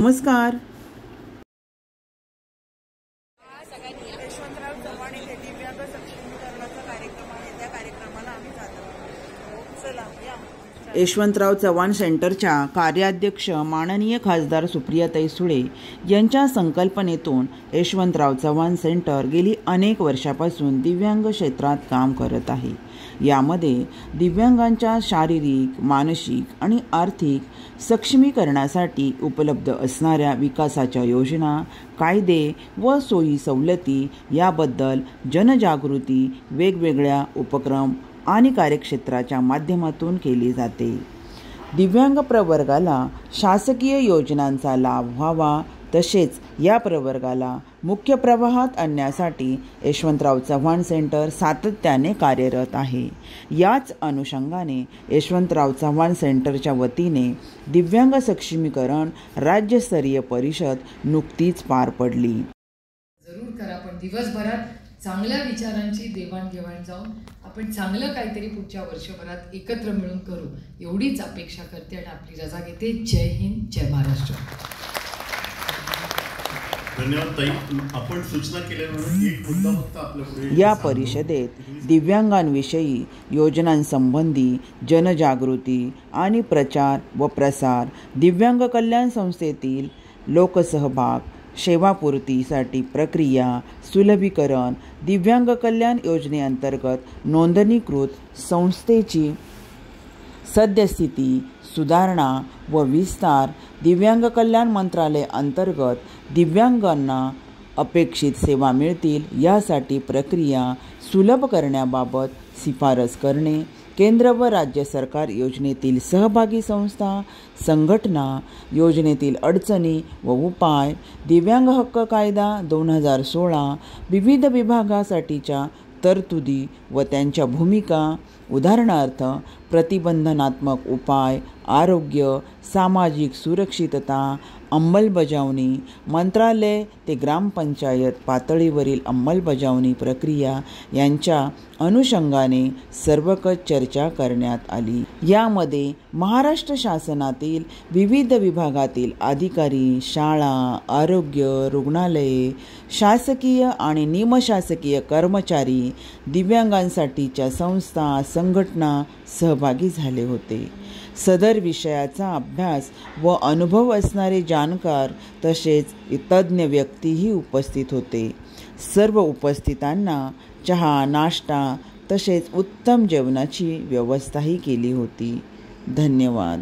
नमस्कार. यशवंतराव चव्हाण येथे दिव्यांग सक्षमीकरणाचा कार्यक्रम आहे. त्या कार्यक्रमाला आम्ही जात आहोत. चला या. यशवंतराव चव्हाण सेंटरच्या कार्याध्यक्ष माननीय खासदार सुप्रियाताई सुळे यांच्या संकल्पनेतून यशवंतराव चव्हाण सेंटर गेली अनेक वर्षापासून दिव्यांग क्षेत्रात काम करत आहे. यामध्ये दिव्यांगांच्या शारीरिक, मानसिक आणि आर्थिक सक्षमीकरणासाठी उपलब्ध असणाऱ्या विकासाच्या योजना, कायदे व सोयी सवलती याबद्दल जनजागृती वेगवेगळ्या उपक्रम आणि कार्यक्षेत्राच्या माध्यमातून केली जाते. दिव्यांग प्रवर्गाला शासकीय योजनांचा लाभ व्हावा तसेच या प्रवर्गाला मुख्य प्रवाहात आणण्यासाठी यशवंतराव चव्हाण सेंटर सातत्याने कार्यरत आहे. याच अनुषंगाने यशवंतराव चव्हाण सेंटरच्या वतीने दिव्यांग सक्षमीकरण राज्यस्तरीय परिषद नुकतीच पार पडली. जरूर करा, पण दिवसभरात चांगल्या विचारांची देवाणघेवाण जाऊन आपण चांगलं काहीतरी पुढच्या वर्षभरात एकत्र मिळून करू एवढीच अपेक्षा करते आणि आपली रजा घेते. जय हिंद, जय महाराष्ट्र. धन्यवाद ताई. आपण सूचना केल्यामुळे एक मुद्दा फक्त आपल्यापुढे. या परिषदेत दिव्यांगांविषयी योजनांसंबंधी जनजागृती आणि प्रचार व प्रसार, दिव्यांग कल्याण संस्थेतील लोकसहभाग, सेवापूर्तीसाठी प्रक्रिया सुलभीकरण, दिव्यांग कल्याण योजनेअंतर्गत नोंदणीकृत संस्थेची सद्यस्थिती, सुधारणा व विस्तार, दिव्यांग कल्याण मंत्रालय अंतर्गत दिव्यांगांना अपेक्षित सेवा मिळतील यासाठी प्रक्रिया सुलभ करण्याबाबत शिफारस करणे, केंद्र व राज्य सरकार योजनेतील सहभागी संस्था, संघटना, योजनेतील अडचणी व उपाय, दिव्यांग हक्क कायदा 2016, विविध विभागासाठीच्या तरतुदी व त्यांच्या भूमिका, उदाहरणार्थ प्रतिबंधनात्मक उपाय, आरोग्य, सामाजिक सुरक्षितता, अंमलबजावणी, मंत्रालय ते ग्रामपंचायत पातळीवरील अंमलबजावणी प्रक्रिया यांच्या अनुषंगाने सर्वकष चर्चा करण्यात आली. यामध्ये महाराष्ट्र शासनातील विविध विभागातील अधिकारी, शाळा, आरोग्य, रुग्णालये, शासकीय आणि निमशासकीय कर्मचारी, दिव्यांगांसाठीच्या संस्था, संघटना सहभागी झाले होते. सदर विषयाचा अभ्यास व अनुभव असणारे जाणकार तसेच तज्ज्ञ व्यक्तीही उपस्थित होते. सर्व उपस्थितांना चहा, नाश्ता तसेच उत्तम जेवणाची व्यवस्थाही केली होती. धन्यवाद.